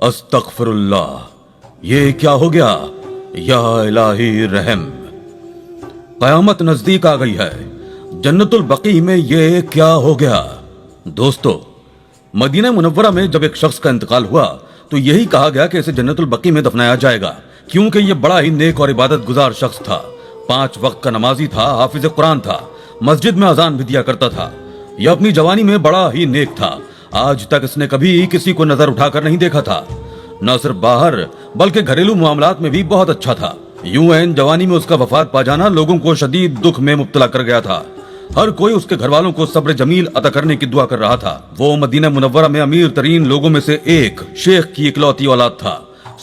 अस्तगफिरुल्लाह, ये क्या हो गया? या इलाही रहम, कयामत नजदीक आ गई है। जन्नतुल बकी में ये क्या हो गया? दोस्तों, मदीना मुनव्वरा में जब एक शख्स का इंतकाल हुआ तो यही कहा गया कि इसे जन्नतुल बकी में दफनाया जाएगा, क्योंकि ये बड़ा ही नेक और इबादत गुजार शख्स था। 5 वक्त का नमाजी था, हाफिज कुरान था, मस्जिद में अजान भी दिया करता था। यह अपनी जवानी में बड़ा ही नेक था। आज तक इसने कभी किसी को नजर उठाकर नहीं देखा था। न सिर्फ बाहर बल्कि घरेलू मामलात में भी बहुत अच्छा था। यूं एन जवानी में उसका वफात पा जाना लोगों को शदीद दुख में मुब्तला कर गया था। हर कोई उसके घर वालों को सब्र जमील अता करने की दुआ कर रहा था। वो मदीना मुनव्वरा में अमीर तरीन लोगों में से एक शेख की इकलौती औलाद था।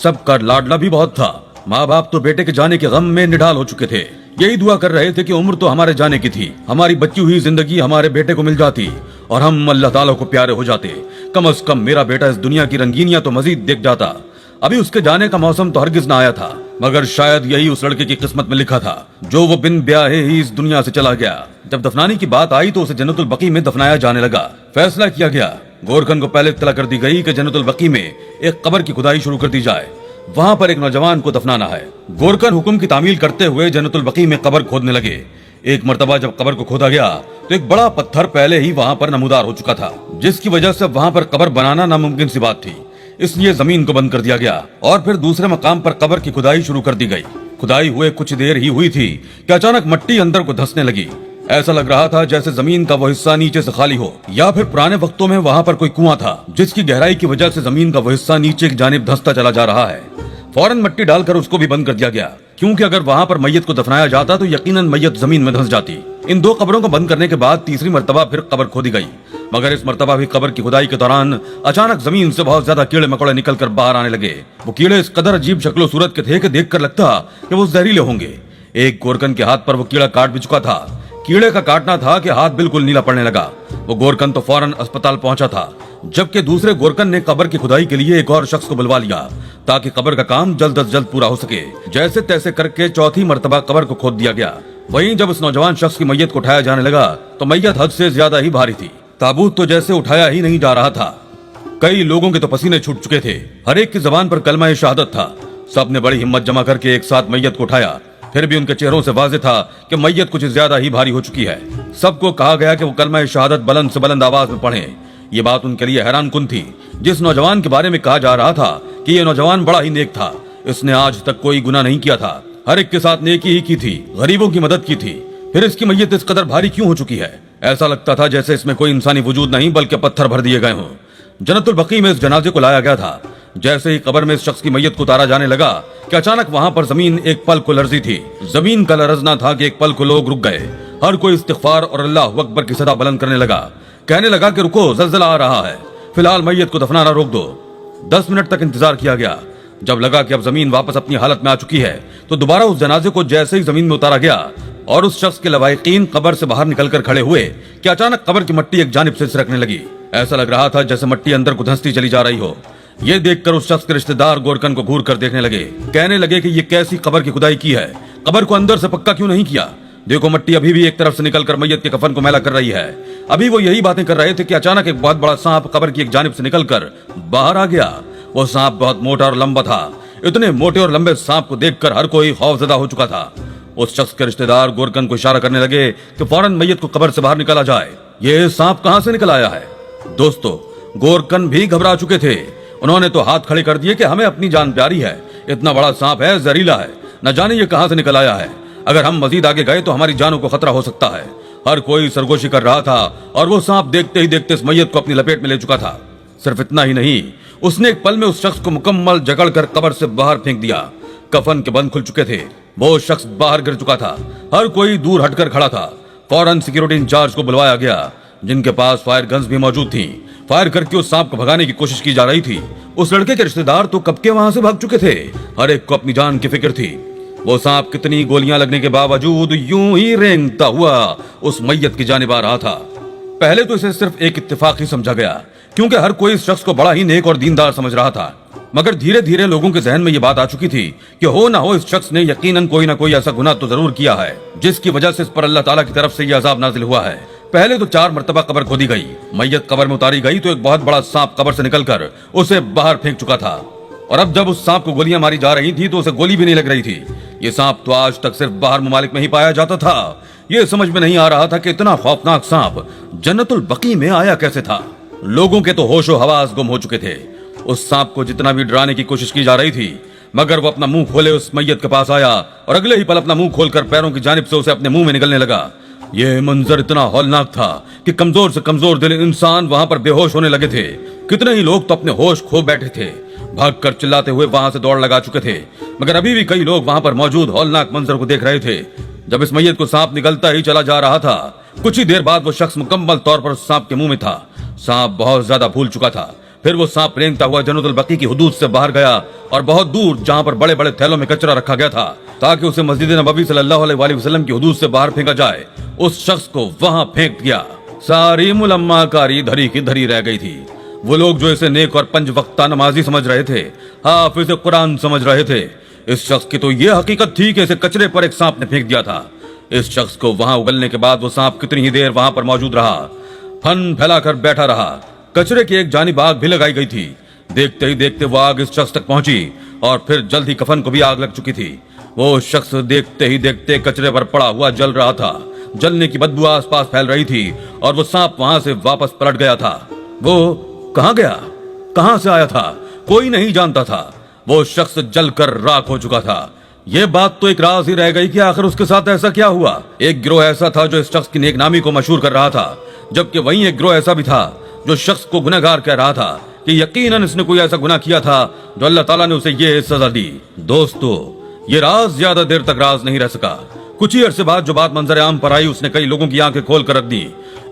सबका लाडला भी बहुत था। माँ बाप तो बेटे के जाने के गम में निढाल हो चुके थे। यही दुआ कर रहे थे कि उम्र तो हमारे जाने की थी, हमारी बची हुई जिंदगी हमारे बेटे को मिल जाती और हम अल्लाह ताला को प्यारे हो जाते। कम से कम मेरा बेटा इस दुनिया की रंगीनियां तो मजीद देख जाता। अभी उसके जाने का मौसम तो हरगिज न आया था, मगर शायद यही उस लड़के की किस्मत में लिखा था जो वो बिन ब्याहे ही इस दुनिया से चला गया। जब दफनाने की बात आई तो उसे जन्नतुल बकी में दफनाया जाने लगा। फैसला किया गया, गोरखन को पहले इत्तला कर दी गई कि जन्नतुल बकी में एक कब्र की खुदाई शुरू कर दी जाए। वहां पर एक नौजवान को दफनाना है। गोरखन हुक्म की तामील करते हुए जन्नतुल बकी में कब्र खोदने लगे। एक मर्तबा जब कब्र को खोदा गया तो एक बड़ा पत्थर पहले ही वहां पर नमूदार हो चुका था, जिसकी वजह से वहां पर कब्र बनाना नामुमकिन सी बात थी। इसलिए जमीन को बंद कर दिया गया और फिर दूसरे मकाम पर कब्र की खुदाई शुरू कर दी गई। खुदाई हुए कुछ देर ही हुई थी कि अचानक मिट्टी अंदर को धंसने लगी। ऐसा लग रहा था जैसे जमीन का वो हिस्सा नीचे से खाली हो, या फिर पुराने वक्तों में वहां पर कोई कुआं था जिसकी गहराई की वजह से जमीन का वो हिस्सा नीचे की जानिब धंसता चला जा रहा है। फौरन मिट्टी डालकर उसको भी बंद कर दिया गया, क्योंकि अगर वहां पर मैयत को दफनाया जाता तो यकीनन मैयत जमीन में धंस जाती। इन 2 कब्रों को बंद करने के बाद तीसरी मर्तबा फिर कब्र खोदी गई, मगर इस मर्तबा भी कब्र की खुदाई के दौरान अचानक जमीन से बहुत ज्यादा कीड़े मकोड़े निकलकर बाहर आने लगे। वो कीड़े इस कदर अजीब शक्लो सूरत के थे कि देखकर लगता कि वो जहरीले होंगे। एक गोरकन के हाथ पर वो कीड़ा काट भी चुका था। कीड़े का काटना था कि हाथ बिल्कुल नीला पड़ने लगा। वो गोरकन तो फौरन अस्पताल पहुंचा था, जबकि दूसरे गोरकन ने कब्र की खुदाई के लिए एक और शख्स को बुलवा लिया ताकि कब्र का काम जल्द अज जल्द पूरा हो सके। जैसे तैसे करके चौथी मर्तबा कब्र को खोद दिया गया। वहीं जब उस नौजवान शख्स की मैयत को उठाया जाने लगा तो मैयत हद से ज्यादा ही भारी थी। ताबूत तो जैसे उठाया ही नहीं जा रहा था। कई लोगों के तो पसीने छूट चुके थे। हर एक की जबान पर कलमा शहादत था। सब ने बड़ी हिम्मत जमा करके एक साथ मैयत को उठाया। फिर भी उनके चेहरों से वाज़ेह था कि मैयत कुछ ज्यादा ही भारी हो चुकी है। सबको कहा गया कि वो कलमा शहादत बुलंद से बुलंद आवाज में पढ़ें। ये बात उनके लिए हैरान कुन थी। जिस नौजवान के बारे में कहा जा रहा था कि ये नौजवान बड़ा ही नेक था, इसने आज तक कोई गुनाह नहीं किया था, हर एक के साथ नेकी ही की थी, गरीबों की मदद की थी, फिर इसकी मैयत इस कदर भारी क्यों हो चुकी है? ऐसा लगता था जैसे इसमें कोई इंसानी वजूद नहीं बल्कि पत्थर भर दिए गए हों। जन्नतुल बकी में इस जनाजे को लाया गया था। जैसे ही कब्र में इस शख्स की मैयत को उतारा जाने लगा कि अचानक वहां पर जमीन एक पल को लर्जी थी। जमीन का लरजना था कि एक पल को लोग रुक गए। हर कोई इस्तिग़फ़ार और अल्लाह अकबर की सदा बुलंद करने लगा। कहने लगा कि रुको, ज़लज़ला आ रहा है, फिलहाल मैयत को दफनाना रोक दो। 10 मिनट तक इंतजार किया गया। जब लगा कि अब जमीन वापस अपनी हालत में आ चुकी है तो दोबारा उस जनाजे को जैसे ही जमीन में उतारा गया और उस शख्स के लवाहिकीन कब्र से बाहर निकलकर खड़े हुए कि अचानक कब्र की मिट्टी एक जानिब से सिसकने लगी। ऐसा लग रहा था जैसे मिट्टी अंदर को धंसती चली जा रही हो। ये देखकर उस शख्स के रिश्तेदार गोरकन को घूर कर देखने लगे। कहने लगे कि ये कैसी कब्र की खुदाई की है, कब्र को अंदर से पक्का क्यों नहीं किया? देखो, मिट्टी अभी भी एक तरफ से निकलकर मैयत के कफन को मैला कर रही है। अभी वो यही बातें कर रहे थे कि अचानक एक बहुत बड़ा सांप कब्र की एक जानिब से निकलकर बाहर आ गया। वो सांप बहुत मोटा और लंबा था। इतने मोटे और लंबे सांप को देखकर हर कोई खौफजदा हो चुका था। उस शख्स के रिश्तेदार गोरकन को इशारा करने लगे कि फौरन मैयत को कब्र से बाहर निकाला जाए। ये सांप कहां से निकल आया है? दोस्तों, गोरकन भी घबरा चुके थे। उन्होंने तो हाथ खड़े कर दिए कि हमें अपनी जान प्यारी है, इतना बड़ा सांप है, जहरीला है, न जाने ये कहां से निकल आया है। अगर हम मजीद आगे गए तो हमारी जानों को खतरा हो सकता है। हर कोई सरगोशी कर रहा था और वो सांप देखते ही देखते इस मैयत को अपनी लपेट में ले चुका था। सिर्फ इतना ही नहीं, उसने एक पल में उस शख्स को मुकम्मल जकड़कर कब्र से बाहर फेंक दिया। कफन के बंद खुल चुके थे। वो शख्स बाहर गिर चुका था। हर कोई दूर हटकर खड़ा था। फौरन सिक्योरिटी इंचार्ज को बुलवाया गया, जिनके पास फायर गन्स भी मौजूद थी। फायर करके उस सांप को भगाने की कोशिश की जा रही थी। उस लड़के के रिश्तेदार तो कब के वहां से भाग चुके थे। हर एक को अपनी जान की फिक्र थी। वो सांप कितनी गोलियां लगने के बावजूद यूं ही रेंगता हुआ उस मैयत की जानिब आ रहा था। पहले तो इसे सिर्फ एक इत्तेफाक ही समझा गया, क्योंकि हर कोई इस शख्स को बड़ा ही नेक और दीनदार समझ रहा था। मगर धीरे धीरे लोगों के जहन में ये बात आ चुकी थी कि हो ना हो इस शख्स ने यकीनन कोई ना कोई ऐसा गुनाह तो जरूर किया है जिसकी वजह से इस पर अल्लाह ताला की तरफ से ये अजाब नाजिल हुआ है। पहले तो 4 मरतबा कब्र खोदी गई, मैयत कब्र में उतारी गई तो एक बहुत बड़ा सांप कब्र से निकलकर उसे बाहर फेंक चुका था। और अब जब उस सांप को गोलियां मारी जा रही थी तो उसे गोली भी नहीं लग रही थी। ये सांप तो आज तक सिर्फ बाहर ममालिक में ही पाया जाता था। ये समझ में नहीं आ रहा था कि इतना खौफनाक सांप जन्नतुल बकी में आया कैसे था। लोगों के तो होशो हवास गुम हो चुके थे। उस सांप को जितना भी डराने की कोशिश की जा रही थी, मगर वो अपना मुंह खोले उस मैयत के पास आया और अगले ही पल अपना मुंह खोलकर पैरों की जानिब से उसे अपने मुंह में निगलने लगा। ये मंजर इतना हौलनाक था कि कमजोर से कमजोर दिल इंसान वहां पर बेहोश होने लगे थे। कितने ही लोग तो अपने होश खो बैठे थे, भागकर चिल्लाते हुए वहां से दौड़ लगा चुके थे, मगर अभी भी कई लोग वहां पर मौजूद हौलनाक मंजर को देख रहे थे। जब इस मैयत को सांप निगलता ही चला जा रहा था, कुछ ही देर बाद वो शख्स मुकम्मल तौर पर उस सांप के मुंह में था। सांप बहुत ज्यादा फूल चुका था। फिर वो सांप रेंगता हुआ जन्नतुल बकी की हुदूद से बाहर गया और बहुत दूर जहां पर बड़े बड़े थैलों में कचरा रखा गया था ताकि उसे मस्जिद नबवी सल्लल्लाहु अलैहि वसल्लम की हुदूद से बाहर फेंका जाए, उस शख्स को वहां फेंक दिया। सारी मुलम्माकारी धरी की धरी रह गई थी। वो लोग जो इसे नेक और 5 वक्ता नमाजी समझ रहे थे, हाफिज़ कुरान समझ रहे थे, इस शख्स की तो ये हकीकत थी कि इसे कचरे पर एक सांप ने फेंक दिया था। इस शख्स को वहां उगलने के बाद वो सांप कितनी ही देर वहां पर मौजूद रहा, फन फैलाकर बैठा रहा। कचरे की एक जानिब आग भी लगाई गई थी। देखते ही देखते वो आग इस शख्स तक पहुंची और फिर जल्द ही कफन को भी आग लग चुकी थी। वो शख्स देखते ही देखते कचरे पर पड़ा हुआ जल रहा था। जलने की बदबू आसपास फैल रही थी और वो सांप वहां से वापस पलट गया था। वो कहां गया, कहां से आया था, कोई नहीं जानता था। वो शख्स जलकर राख हो चुका था। ये बात तो एक राज ही रह गई कि आखिर उसके साथ ऐसा क्या हुआ। एक गिरोह ऐसा था जो इस शख्स की नेकनामी को मशहूर कर रहा था, जबकि वहीं एक गिरोह ऐसा भी था जो शख्स को गुनहगार कह रहा था कि यकीनन इसने कोई ऐसा गुनाह किया था जो अल्लाह ताला ने उसे ये सजा दी। दोस्तों, ये राज ज्यादा देर तक राज नहीं रह सका। कुछ ही अरसे बाद जो बात मंजर आम पर आई, उसने कई लोगों की आंखें खोल कर रख दी।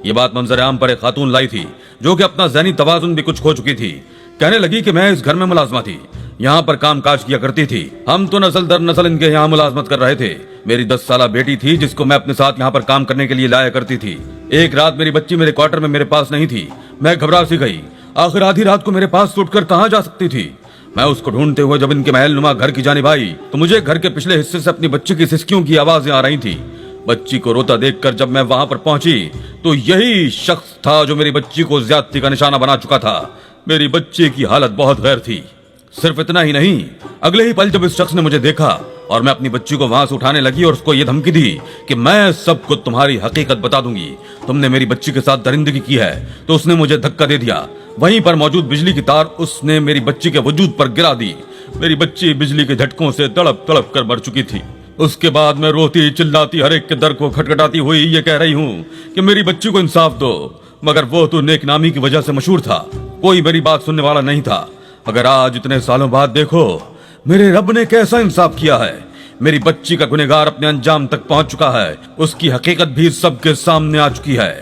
ये बात मंजर आम पर एक खातून लाई थी जो कि अपना ज़हनी तवाजुन भी कुछ खो चुकी थी। कहने लगी कि मैं इस घर में मुलाजमा थी, यहाँ पर काम काज किया करती थी। हम तो नस्ल दर नस्ल इनके यहाँ मुलाजमत कर रहे थे। मेरी 10 साला बेटी थी जिसको मैं अपने साथ यहाँ पर काम करने के लिए लाया करती थी। एक रात मेरी बच्ची मेरे क्वार्टर में मेरे पास नहीं थी। मैं घबरा सी गई। आखिर आधी रात को मेरे पास उठकर कहाँ जा सकती थी। मैं उसको ढूंढते हुए जब इनके महल नुमा घर की जानिब आई तो मुझे घर के पिछले हिस्से से अपनी बच्ची की सिसकियों की आवाजें आ रही थी। बच्ची को रोता देखकर जब मैं वहां पर पहुंची तो यही शख्स था जो मेरी बच्ची को ज्यादती का निशाना बना चुका था। मेरी बच्ची की हालत बहुत गैर थी। सिर्फ इतना ही नहीं, अगले ही पल जब इस शख्स ने मुझे देखा और मैं अपनी बच्ची को वहां से उठाने लगी और उसको ये धमकी दी कि मैं सबको तुम्हारी हकीकत बता दूंगी, तुमने मेरी बच्ची के साथ दरिंदगी की है, तो उसने मुझे धक्का दे दिया। वहीं पर मौजूद बिजली की तार उसने मेरी बच्ची के वजूद पर गिरा दी। मेरी बच्ची बिजली के झटकों से तड़प तड़प कर मर चुकी थी। उसके बाद मैं रोती चिल्लाती हर एक के दर को खटखटाती हुई ये कह रही हूँ कि मेरी बच्ची को इंसाफ दो, मगर वो तो नेकनामी की वजह से मशहूर था, कोई मेरी बात सुनने वाला नहीं था। मगर आज इतने सालों बाद देखो मेरे रब ने कैसा इंसाफ किया है। मेरी बच्ची का गुनहगार अपने अंजाम तक पहुंच चुका है, उसकी हकीकत भी सबके सामने आ चुकी है।